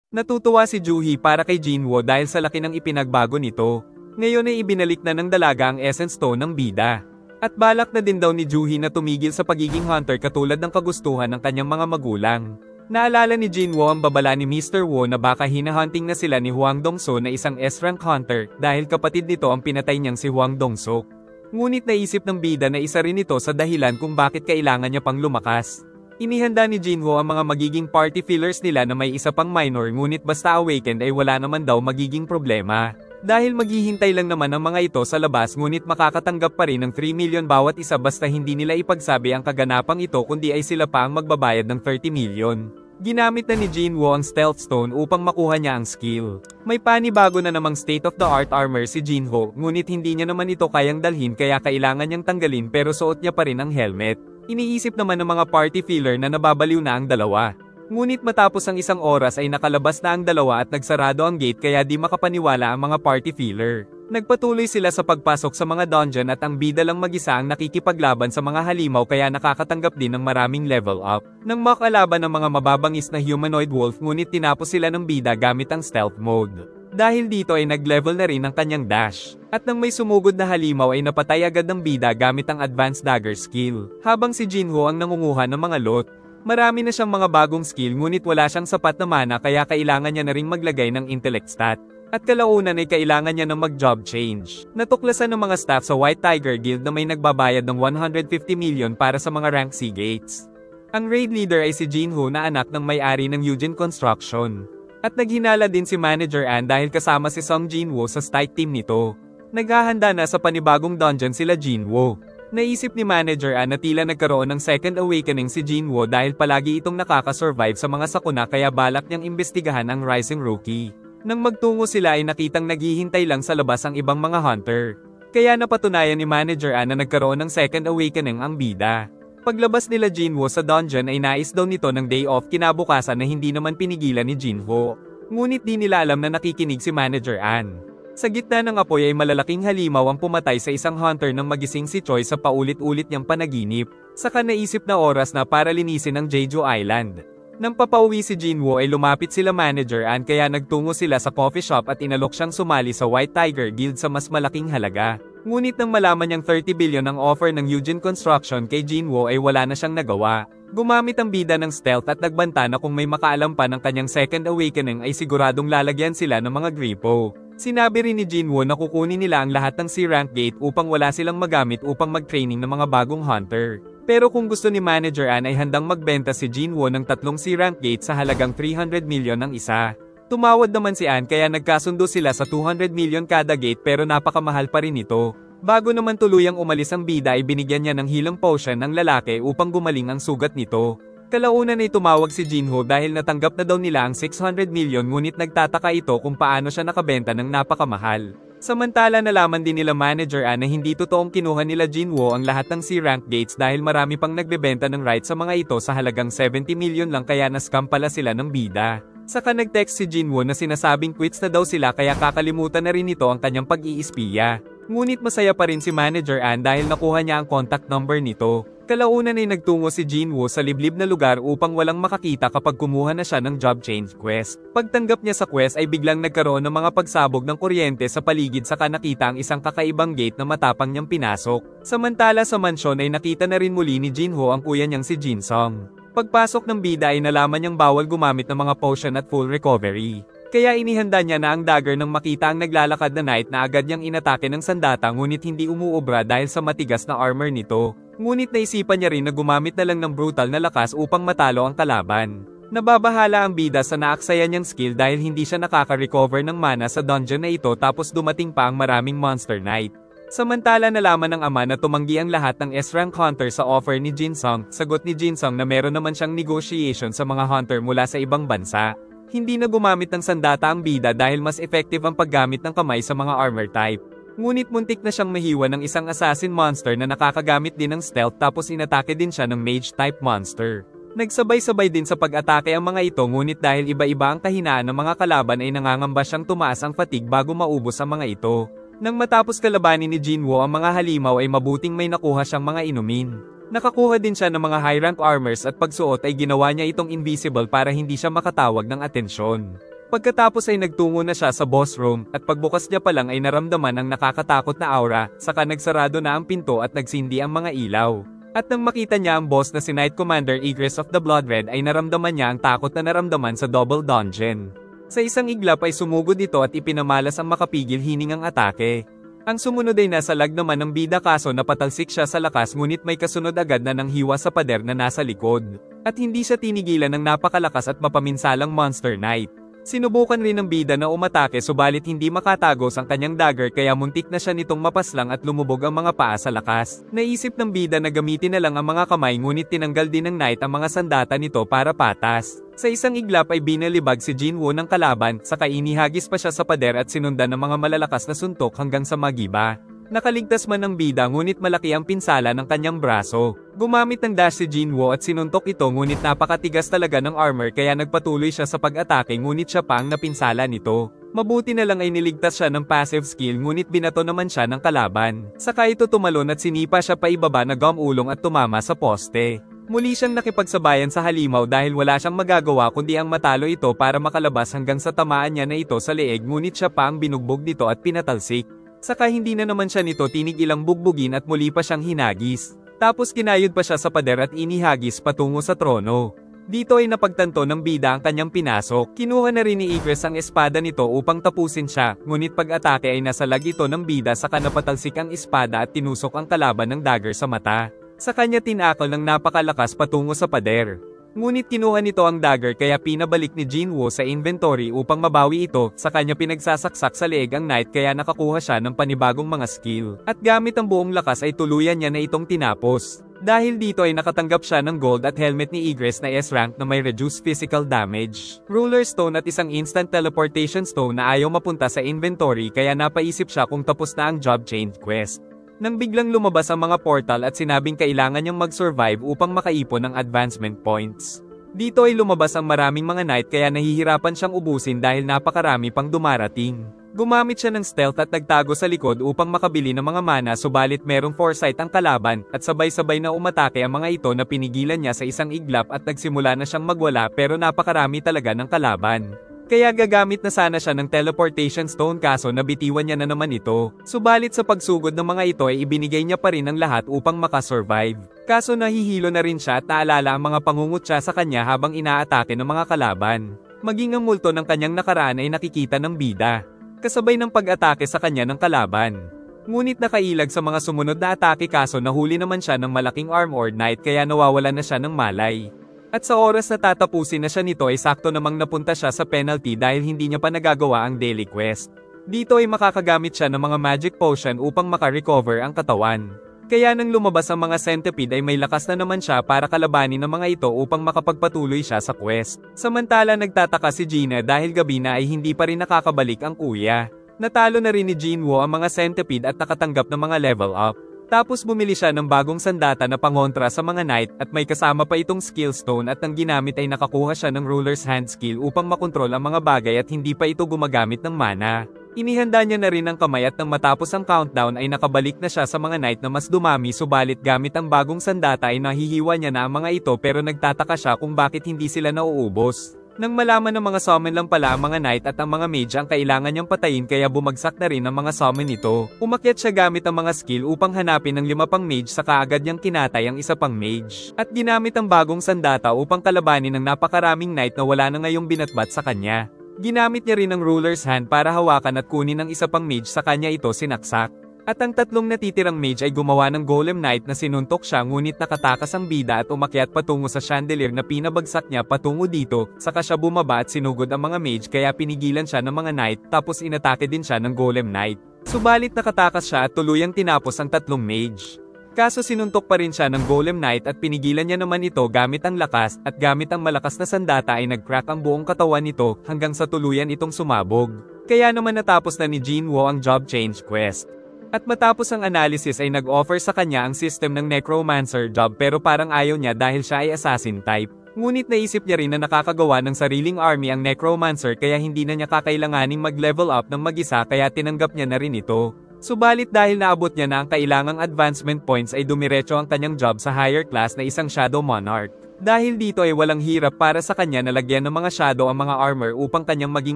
Natutuwa si Juhi para kay Jinwoo dahil sa laki ng ipinagbago nito. Ngayon ay ibinalik na ng dalaga ang Essence Stone ng bida. At balak na din daw ni Juhi na tumigil sa pagiging hunter katulad ng kagustuhan ng kanyang mga magulang. Naalala ni Jinwoo ang babala ni Mr. Wo na baka hinahunting na sila ni Hwang Dongso na isang S-rank hunter dahil kapatid nito ang pinatay niyang si Hwang Dongsuk. Ngunit naisip ng bida na isa rin ito sa dahilan kung bakit kailangan niya pang lumakas. Inihanda ni Jinwoo ang mga magiging party fillers nila na may isa pang minor ngunit basta awakened ay wala naman daw magiging problema. Dahil maghihintay lang naman ang mga ito sa labas ngunit makakatanggap pa rin ng 3 million bawat isa basta hindi nila ipagsabi ang kaganapang ito kundi ay sila pa ang magbabayad ng 30 million. Ginamit na ni Jinwoo ang Stealth Stone upang makuha niya ang skill. May panibago na namang state-of-the-art armor si Jinwoo ngunit hindi niya naman ito kayang dalhin kaya kailangan niyang tanggalin pero suot niya pa rin ang helmet. Iniisip naman ng mga party filler na nababaliw na ang dalawa. Ngunit matapos ang isang oras ay nakalabas na ang dalawa at nagsarado ang gate kaya di makapaniwala ang mga party filler. Nagpatuloy sila sa pagpasok sa mga dungeon at ang bida lang mag-isa ang nakikipaglaban sa mga halimaw kaya nakakatanggap din ng maraming level up. Nang makalaban ng mga mababangis na humanoid wolf ngunit tinapos sila ng bida gamit ang stealth mode. Dahil dito ay nag-level na rin ang kanyang dash. At nang may sumugod na halimaw ay napatay agad ng bida gamit ang advanced dagger skill. Habang si Jinwoo ang nangunguha ng mga loot. Marami na siyang mga bagong skill ngunit wala siyang sapat na mana kaya kailangan niya na ring maglagay ng intellect stat. At kalaunan ay kailangan niya ng mag-job change. Natuklasan ng mga staff sa White Tiger Guild na may nagbabayad ng 150 million para sa mga rank C gates. Ang raid leader ay si Jinwoo na anak ng may-ari ng Eugene Construction. At naghinala din si Manager An dahil kasama si Song Jinwoo sa strike team nito. Naghahanda na sa panibagong dungeon sila Jinwoo. Naisip ni Manager An na tila nagkaroon ng second awakening si Jinwoo dahil palagi itong nakakasurvive sa mga sakuna kaya balak niyang imbestigahan ang Rising Rookie. Nang magtungo sila ay nakitang naghihintay lang sa labas ang ibang mga hunter. Kaya napatunayan ni Manager An na nagkaroon ng second awakening ang bida. Paglabas nila Jinwoo sa dungeon ay nais daw nito ng day off kinabukasan na hindi naman pinigilan ni Jinwoo. Ngunit di nila alam na nakikinig si Manager An. Sa gitna ng apoy ay malalaking halimaw ang pumatay sa isang hunter nang magising si Choi sa paulit-ulit niyang panaginip. Saka naisip na oras na para linisin ang Jeju Island. Nang papauwi si Jinwoo ay lumapit sila Manager An kaya nagtungo sila sa coffee shop at inalok siyang sumali sa White Tiger Guild sa mas malaking halaga. Ngunit nang malaman niyang 30 billion ang offer ng Eugene Construction kay Jinwoo ay wala na siyang nagawa. Gumamit ang bida ng stealth at nagbanta na kung may makaalam pa ng kanyang second awakening ay siguradong lalagyan sila ng mga gripo. Sinabi rin ni Jinwoo na kukunin nila ang lahat ng C-rank gate upang wala silang magamit upang mag-training ng mga bagong hunter. Pero kung gusto ni Manager An ay handang magbenta si Jinwoo ng 3 C-rank gate sa halagang 300 million ang isa. Tumawad naman si An kaya nagkasundo sila sa 200 million kada gate pero napakamahal pa rin ito. Bago naman tuluyang umalis ang bida ay binigyan niya ng healing potion ng lalaki upang gumaling ang sugat nito. Kalaunan ay tumawag si Jinwoo dahil natanggap na daw nila ang 600 million ngunit nagtataka ito kung paano siya nakabenta ng napakamahal. Samantala nalaman din nila Manager An na hindi totoong kinuha nila Jinwoo ang lahat ng C-rank gates dahil marami pang nagbebenta ng rights sa mga ito sa halagang 70 million lang kaya na-scam pala sila ng bida. Saka nag-text si Jinwoo na sinasabing quits na daw sila kaya kakalimutan na rin nito ang kanyang pag-iispiya. Ngunit masaya pa rin si Manager An dahil nakuha niya ang contact number nito. Kalaunan ay nagtungo si Jinwoo sa liblib na lugar upang walang makakita kapag kumuha na siya ng job change quest. Pagtanggap niya sa quest ay biglang nagkaroon ng mga pagsabog ng kuryente sa paligid saka nakita ang isang kakaibang gate na matapang niyang pinasok. Samantala sa mansyon ay nakita na rin muli ni Jinwoo ang kuya niyang si Jinsung. Pagpasok ng bida ay nalaman niyang bawal gumamit ng mga potion at full recovery. Kaya inihanda niya na ang dagger nang makita ang naglalakad na knight na agad niyang inatake ng sandata ngunit hindi umuobra dahil sa matigas na armor nito. Ngunit naisipan niya rin na gumamit na lang ng brutal na lakas upang matalo ang kalaban. Nababahala ang bida sa naaksaya niyang skill dahil hindi siya nakaka-recover ng mana sa dungeon na ito tapos dumating pa ang maraming monster knight. Samantala nalaman ng ama na tumanggi ang lahat ng S-rank hunter sa offer ni Jinsung. Sagot ni Jinsung na meron naman siyang negotiation sa mga hunter mula sa ibang bansa. Hindi na gumamit ng sandata ang bida dahil mas effective ang paggamit ng kamay sa mga armor type. Ngunit muntik na siyang mahiwa ng isang assassin monster na nakakagamit din ng stealth tapos inatake din siya ng mage type monster. Nagsabay-sabay din sa pag-atake ang mga ito ngunit dahil iba-iba ang kahinaan ng mga kalaban ay nangangamba siyang tumaas ang fatigue bago maubos ang mga ito. Nang matapos kalabanin ni Jinwoo ang mga halimaw ay mabuting may nakuha siyang mga inumin. Nakakuha din siya ng mga high rank armors at pagsuot ay ginawa niya itong invisible para hindi siya makatawag ng atensyon. Pagkatapos ay nagtungo na siya sa boss room, at pagbukas niya pa lang ay naramdaman ang nakakatakot na aura, saka nagsarado na ang pinto at nagsindi ang mga ilaw. At nang makita niya ang boss na si Knight Commander Egress of the Bloodred ay naramdaman niya ang takot na naramdaman sa Double Dungeon. Sa isang iglap ay sumugod ito at ipinamalas ang makapigil hiningang atake. Ang sumunod ay nasa lag naman ng bida kaso napatalsik siya sa lakas ngunit may kasunod agad na ng hiwa sa pader na nasa likod. At hindi siya tinigilan ng napakalakas at mapaminsalang Monster Knight. Sinubukan rin ng bida na umatake subalit hindi makatagos ang kanyang dagger kaya muntik na siya nitong mapaslang at lumubog ang mga paa sa lakas. Naisip ng bida na gamitin na lang ang mga kamay ngunit tinanggal din ng Knight ang mga sandata nito para patas. Sa isang iglap ay binalibag si Jinwoo ng kalaban, saka inihagis pa siya sa pader at sinundan ng mga malalakas na suntok hanggang sa magiba. Nakaligtas man ng bida ngunit malaki ang pinsala ng kanyang braso. Gumamit ng dash si Jinwoo at sinuntok ito ngunit napakatigas talaga ng armor kaya nagpatuloy siya sa pag-atake ngunit siya pa ang napinsala nito. Mabuti na lang ay niligtas siya ng passive skill ngunit binato naman siya ng kalaban. Saka ito tumalon at sinipa siya pa ibaba na gumulong at tumama sa poste. Muli siyang nakipagsabayan sa halimaw dahil wala siyang magagawa kundi ang matalo ito para makalabas hanggang sa tamaan niya na ito sa leeg ngunit siya pa ang binugbog nito at pinatalsik. Saka hindi na naman siya nito tinigilang bugbugin at muli pa siyang hinagis. Tapos kinayod pa siya sa pader at inihagis patungo sa trono. Dito ay napagtanto ng bida ang kanyang pinasok. Kinuha na rin ni Egress ang espada nito upang tapusin siya, ngunit pag-atake ay nasa lag ito ng bida saka napatalsik ang espada at tinusok ang kalaban ng dagger sa mata. Sa kanya tinakal ng napakalakas patungo sa pader. Ngunit kinuha nito ang dagger kaya pinabalik ni Jinwoo sa inventory upang mabawi ito, sa kanya pinagsasaksak sa leeg ang Knight kaya nakakuha siya ng panibagong mga skill. At gamit ang buong lakas ay tuluyan niya na itong tinapos. Dahil dito ay nakatanggap siya ng gold at helmet ni Egress na S-rank na may reduced physical damage, Ruler Stone at isang instant teleportation stone na ayaw mapunta sa inventory kaya napaisip siya kung tapos na ang job change quest. Nang biglang lumabas ang mga portal at sinabing kailangan niyang mag-survive upang makaipon ng advancement points. Dito ay lumabas ang maraming mga knight kaya nahihirapan siyang ubusin dahil napakarami pang dumarating. Gumamit siya ng stealth at nagtago sa likod upang makabili ng mga mana subalit merong foresight ang kalaban at sabay-sabay na umatake ang mga ito na pinigilan niya sa isang iglap at nagsimula na siyang magwala pero napakarami talaga ng kalaban. Kaya gagamit na sana siya ng teleportation stone kaso nabitiwan niya na naman ito. Subalit sa pagsugod ng mga ito ay ibinigay niya pa rin ang lahat upang makasurvive. Kaso nahihilo na rin siya at naalala ang mga pangungutya sa kanya habang inaatake ng mga kalaban. Maging ang multo ng kanyang nakaraan ay nakikita ng bida. Kasabay ng pag-atake sa kanya ng kalaban. Ngunit nakailag sa mga sumunod na atake kaso nahuli naman siya ng malaking armored knight kaya nawawalan na siya ng malay. At sa oras na tatapusin na siya nito ay sakto namang napunta siya sa penalty dahil hindi niya pa nagagawa ang daily quest. Dito ay makakagamit siya ng mga magic potion upang makarecover ang katawan. Kaya nang lumabas ang mga centipede ay may lakas na naman siya para kalabanin ng mga ito upang makapagpatuloy siya sa quest. Samantala nagtataka si Gina dahil gabi na ay hindi pa rin nakakabalik ang kuya. Natalo na rin ni Jinwoo ang mga centipede at nakatanggap ng mga level up. Tapos bumili siya ng bagong sandata na pangontra sa mga knight at may kasama pa itong skill stone at ang ginamit ay nakakuha siya ng ruler's hand skill upang makontrol ang mga bagay at hindi pa ito gumagamit ng mana. Inihanda niya na rin ang kamay at nang matapos ang countdown ay nakabalik na siya sa mga knight na mas dumami subalit gamit ang bagong sandata ay nahihiwa niya na ang mga ito pero nagtataka siya kung bakit hindi sila nauubos. Nang malaman ng mga summon lang pala ang mga knight at ang mga mage ang kailangan niyang patayin kaya bumagsak na rin ang mga summon nito. Umakyat siya gamit ang mga skill upang hanapin ang 5 pang mage sa kaagad niyang kinatay ang isa pang mage. At ginamit ang bagong sandata upang kalabanin ang napakaraming knight na wala na ngayong binatbat sa kanya. Ginamit niya rin ang ruler's hand para hawakan at kunin ang isa pang mage sa kanya ito sinaksak. At ang 3 natitirang mage ay gumawa ng golem knight na sinuntok siya ngunit nakatakas ang bida at umakyat patungo sa chandelier na pinabagsak niya patungo dito, saka siya bumaba at sinugod ang mga mage kaya pinigilan siya ng mga knight tapos inatake din siya ng golem knight. Subalit nakatakas siya at tuluyang tinapos ang 3 mage. Kaso sinuntok pa rin siya ng golem knight at pinigilan niya naman ito gamit ang lakas at gamit ang malakas na sandata ay nag-crack ang buong katawan nito hanggang sa tuluyan itong sumabog. Kaya naman natapos na ni Jinwoo ang job change quest. At matapos ang analysis ay nag-offer sa kanya ang system ng necromancer job pero parang ayaw niya dahil siya ay assassin type. Ngunit naisip niya rin na nakakagawa ng sariling army ang necromancer kaya hindi na niya kakailanganing mag-level up ng mag-isa kaya tinanggap niya na rin ito. Subalit dahil naabot niya na ang kailangang advancement points ay dumiretso ang kanyang job sa higher class na isang Shadow Monarch. Dahil dito ay walang hirap para sa kanya na lagyan ng mga shadow ang mga armor upang kanyang maging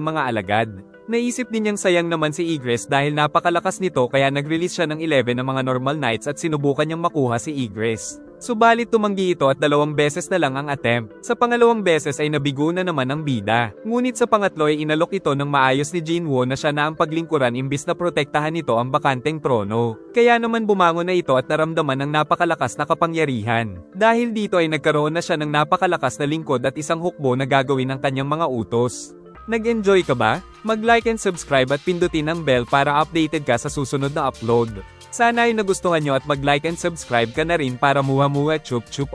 mga alagad. Naisip din niyang sayang naman si Egress dahil napakalakas nito kaya nag-release siya ng 11 ng mga normal knights at sinubukan niyang makuha si Egress. Subalit tumanggi ito at 2 beses na lang ang attempt. Sa pangalawang beses ay nabigo na naman ang bida. Ngunit sa pangatlo ay inalok ito ng maayos ni Jinwoo na siya na ang paglingkuran imbis na protektahan nito ang bakanteng trono. Kaya naman bumangon na ito at naramdaman ng napakalakas na kapangyarihan. Dahil dito ay nagkaroon na siya ng napakalakas na lingkod at isang hukbo na gagawin ng kanyang mga utos. Nag-enjoy ka ba? Mag-like and subscribe at pindutin ang bell para updated ka sa susunod na upload. Sana ay nagustuhan nyo at mag-like and subscribe ka na rin para muha-muha chup chup.